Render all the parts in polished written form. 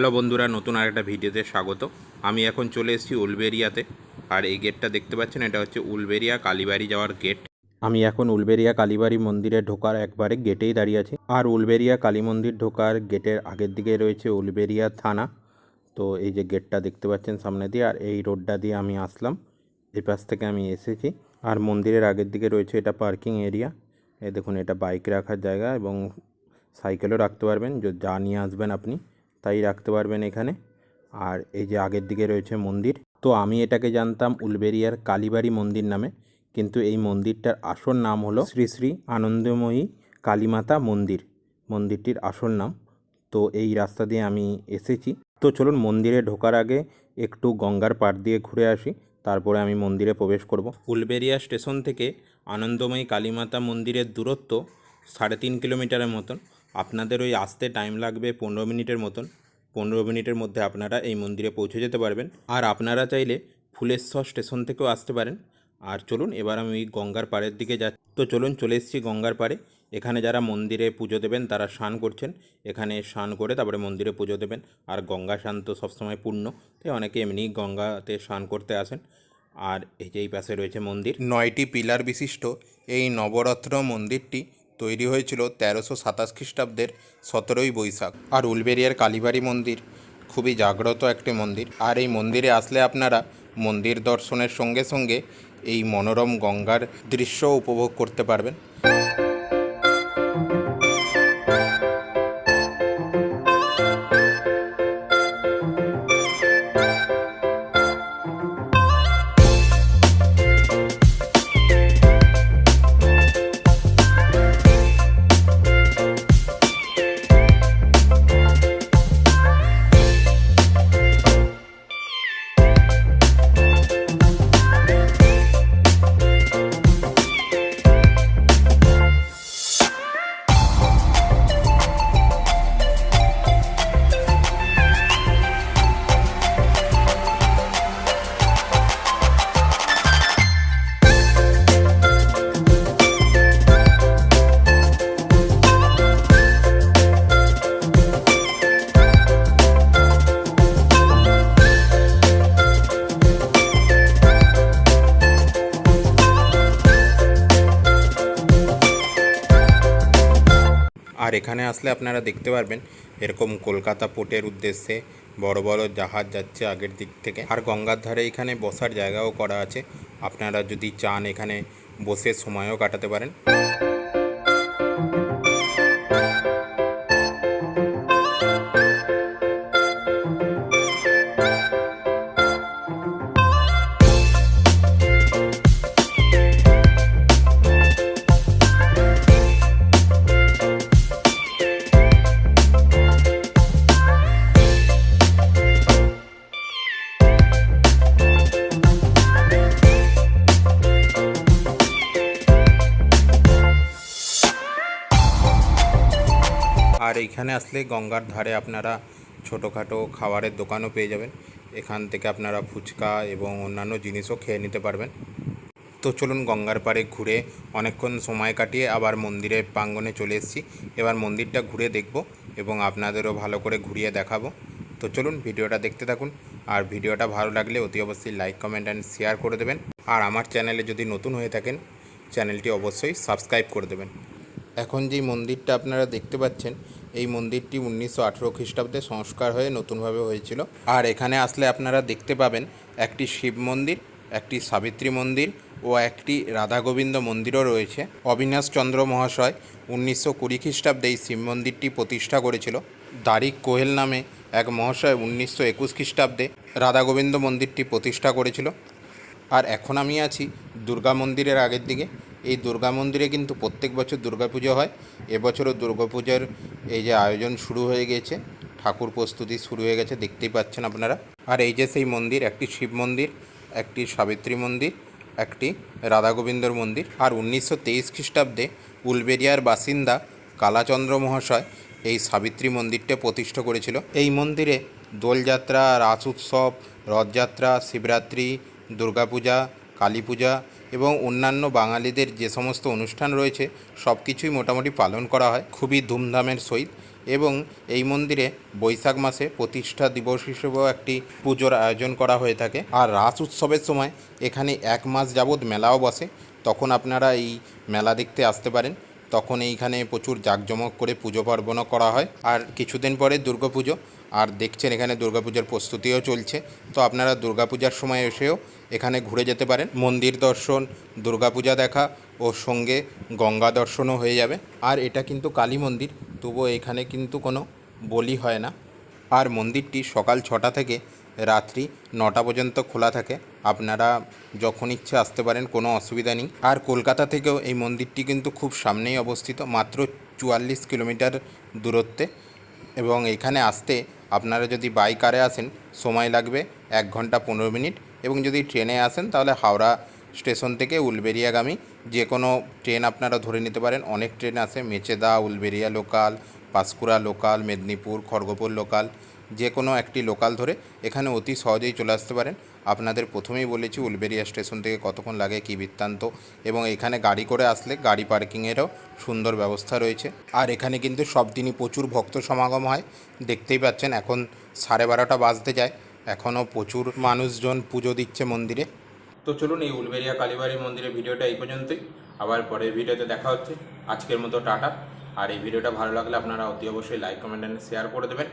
Hello বন্ধুরা, নতুন আরেকটা ভিডিওতে স্বাগত। আমি এখন চলে এসেছি উলবেড়িয়াতে। আর এই গেটটা দেখতে পাচ্ছেন, এটা হচ্ছে উলবেড়িয়া কালীবাড়ি যাওয়ার গেট। আমি এখন উলবেড়িয়া কালীবাড়ি মন্দিরে ঢোকার একবারে গেটেই দাঁড়িয়ে আছি। আর উলবেড়িয়া কালী মন্দির ঢোকার গেটের আগের দিকে রয়েছে উলবেড়িয়া থানা। তো এই যে গেটটা দেখতে পাচ্ছেন সামনে দিয়ে, আর এই রোডটা দিয়ে আমি আসলাম, এই পাশ থেকে আমি এসেছি। আর মন্দিরের আগের দিকে রয়েছে এটা পার্কিং এরিয়া। এই দেখুন, এটা বাইক রাখার জায়গা এবং সাইকেলও রাখতে পারবেন, যা নিয়ে আসবেন আপনি তাই রাখতে পারবেন এখানে। আর এই যে আগের দিকে রয়েছে মন্দির। তো আমি এটাকে জানতাম উলবেড়িয়ার কালীবাড়ি মন্দির নামে, কিন্তু এই মন্দিরটার আসল নাম হলো শ্রী শ্রী আনন্দময়ী কালীমাতা মন্দির, মন্দিরটির আসল নাম। তো এই রাস্তা দিয়ে আমি এসেছি। তো চলুন মন্দিরে ঢোকার আগে একটু গঙ্গার পাড় দিয়ে ঘুরে আসি, তারপরে আমি মন্দিরে প্রবেশ করব। উলবেড়িয়া স্টেশন থেকে আনন্দময়ী কালীমাতা মন্দিরের দূরত্ব 3.5 কিলোমিটারের মতন। আপনাদের ওই আসতে টাইম লাগবে 15 মিনিটের মতন। 15 মিনিটের মধ্যে আপনারা এই মন্দিরে পৌঁছে যেতে পারবেন। আর আপনারা চাইলে ফুলেশ্বর স্টেশন থেকেও আসতে পারেন। আর চলুন এবার আমি গঙ্গার পাড়ের দিকে যাচ্ছি। তো চলুন, চলে এসেছি গঙ্গার পাড়ে। এখানে যারা মন্দিরে পুজো দেবেন তারা স্নান করছেন। এখানে স্নান করে তারপরে মন্দিরে পুজো দেবেন। আর গঙ্গা স্নান তো সবসময় পূর্ণ, তাই অনেকে এমনি গঙ্গাতে স্নান করতে আসেন। আর এই যে এই পাশে রয়েছে মন্দির। 9টি পিলার বিশিষ্ট এই নবরত্ন মন্দিরটি তৈরি হয়েছিল 1327 খ্রিস্টাব্দের 17ই বৈশাখ। আর উলবেড়িয়ার কালীবাড়ি মন্দির খুবই জাগ্রত একটি মন্দির। আর এই মন্দিরে আসলে আপনারা মন্দির দর্শনের সঙ্গে সঙ্গে এই মনোরম গঙ্গার দৃশ্য উপভোগ করতে পারবেন। আর এখানে আসলে আপনারা দেখতে পারবেন এরকম কলকাতা পোর্টের উদ্দেশ্যে বড় বড় জাহাজ যাচ্ছে আগের দিক থেকে। আর গঙ্গার ধারে এখানে বসার জায়গাও করা আছে, আপনারা যদি চান এখানে বসে সময়ও কাটাতে পারেন। আর এইখানে আসলে গঙ্গার ধারে আপনারা ছোটোখাটো খাবারের দোকানও পেয়ে যাবেন। এখান থেকে আপনারা ফুচকা এবং অন্যান্য জিনিসও খেয়ে নিতে পারবেন। তো চলুন গঙ্গার পাড়ে ঘুরে অনেকক্ষণ সময় কাটিয়ে আবার মন্দিরের প্রাঙ্গণে চলে এসেছি। এবার মন্দিরটা ঘুরে দেখব এবং আপনাদেরও ভালো করে ঘুরিয়ে দেখাবো। তো চলুন ভিডিওটা দেখতে থাকুন। আর ভিডিওটা ভালো লাগলে অতি অবশ্যই লাইক, কমেন্ট অ্যান্ড শেয়ার করে দেবেন। আর আমার চ্যানেলে যদি নতুন হয়ে থাকেন চ্যানেলটি অবশ্যই সাবস্ক্রাইব করে দেবেন। এখন যেই মন্দিরটা আপনারা দেখতে পাচ্ছেন, এই মন্দিরটি 1918 খ্রিস্টাব্দে সংস্কার হয়ে নতুনভাবে হয়েছিল। আর এখানে আসলে আপনারা দেখতে পাবেন একটি শিব মন্দির, একটি সাবিত্রী মন্দির ও একটি রাধা গোবিন্দ মন্দিরও রয়েছে। অবিনাশ চন্দ্র মহাশয় 1920 খ্রিস্টাব্দে এই শিব মন্দিরটি প্রতিষ্ঠা করেছিল। দারিক কোহেল নামে এক মহাশয় 1921 খ্রিস্টাব্দে রাধা গোবিন্দ মন্দিরটি প্রতিষ্ঠা করেছিল। আর এখন আমি আছি দুর্গা মন্দিরের আগের দিকে। এই দুর্গা মন্দিরে কিন্তু প্রত্যেক বছর দুর্গাপুজো হয়। এবছরও দুর্গাপূজার এই যে আয়োজন শুরু হয়ে গেছে, ঠাকুর প্রস্তুতি শুরু হয়ে গেছে, দেখতেই পাচ্ছেন আপনারা। আর এই যে সেই মন্দির, একটি শিব মন্দির, একটি সাবিত্রী মন্দির, একটি রাধা গোবিন্দর মন্দির। আর 1923 খ্রিস্টাব্দে উলবেড়িয়ার বাসিন্দা কালাচন্দ্র মহাশয় এই সাবিত্রী মন্দিরটা প্রতিষ্ঠা করেছিল। এই মন্দিরে দোলযাত্রা, রাস উৎসব, রথযাত্রা, শিবরাত্রি, দুর্গাপূজা, কালী পূজা এবং অন্যান্য বাঙালিদের যে সমস্ত অনুষ্ঠান রয়েছে সব কিছুই মোটামুটি পালন করা হয় খুবই ধুমধামের সহিত। এবং এই মন্দিরে বৈশাখ মাসে প্রতিষ্ঠা দিবস হিসেবেও একটি পুজোর আয়োজন করা হয়ে থাকে। আর রাস উৎসবের সময় এখানে 1 মাস যাবৎ মেলাও বসে, তখন আপনারা এই মেলা দেখতে আসতে পারেন। তখন এইখানে প্রচুর জাঁকজমক করে পুজো পার্বণও করা হয়। আর কিছুদিন পরে দুর্গাপুজো, আর দেখছেন এখানে দুর্গাপূজার প্রস্তুতিও চলছে। তো আপনারা দুর্গাপূজার সময় এসেও এখানে ঘুরে যেতে পারেন। মন্দির দর্শন, দুর্গাপূজা দেখা ও সঙ্গে গঙ্গা দর্শনও হয়ে যাবে। আর এটা কিন্তু কালী মন্দির, তবুও এখানে কিন্তু কোনো বলি হয় না। আর মন্দিরটি সকাল 6টা থেকে রাত্রি 9টা পর্যন্ত খোলা থাকে। আপনারা যখন ইচ্ছে আসতে পারেন, কোনো অসুবিধা নেই। আর কলকাতা থেকেও এই মন্দিরটি কিন্তু খুব সামনেই অবস্থিত, মাত্র 44 কিলোমিটার দূরত্বে। এবং এখানে আসতে আপনারা যদি বাই কারে আসেন সময় লাগবে 1 ঘন্টা 15 মিনিট, এবং যদি ট্রেনে আসেন তাহলে হাওড়া স্টেশন থেকে উলবেড়িয়াগামী যে কোনো ট্রেন আপনারা ধরে নিতে পারেন। অনেক ট্রেন আছে, Mecheda, Uluberia local, Panskura local, Medinipur, Kharagpur local, যে কোনো একটি লোকাল ধরে এখানে অতি সহজেই চলে আসতে পারেন। আপনাদের প্রথমেই বলেছি উলবেড়িয়া স্টেশন থেকে কতক্ষণ লাগে, কী বৃত্তান্ত, এবং এখানে গাড়ি করে আসলে গাড়ি পার্কিংয়েরও সুন্দর ব্যবস্থা রয়েছে। আর এখানে কিন্তু সব দিনই প্রচুর ভক্ত সমাগম হয়, দেখতেই পাচ্ছেন এখন 12:30 বাজতে যায়, এখনও প্রচুর মানুষজন পুজো দিচ্ছে মন্দিরে। তো চলুন, এই উলবেড়িয়া কালীবাড়ি মন্দিরের ভিডিওটা এই পর্যন্তই। আবার পরের ভিডিওতে দেখা হচ্ছে। আজকের মতো টাটা। আর এই ভিডিওটা ভালো লাগলে আপনারা অতি অবশ্যই লাইক, কমেন্ট এন্ড শেয়ার করে দেবেন।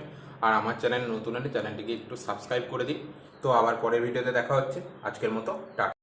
আর আমার চ্যানেল নতুন হলে চ্যানেলটিকে একটু সাবস্ক্রাইব করে দিন। তো আবার পরের ভিডিওতে দেখা হচ্ছে। আজকের মতো টাটা।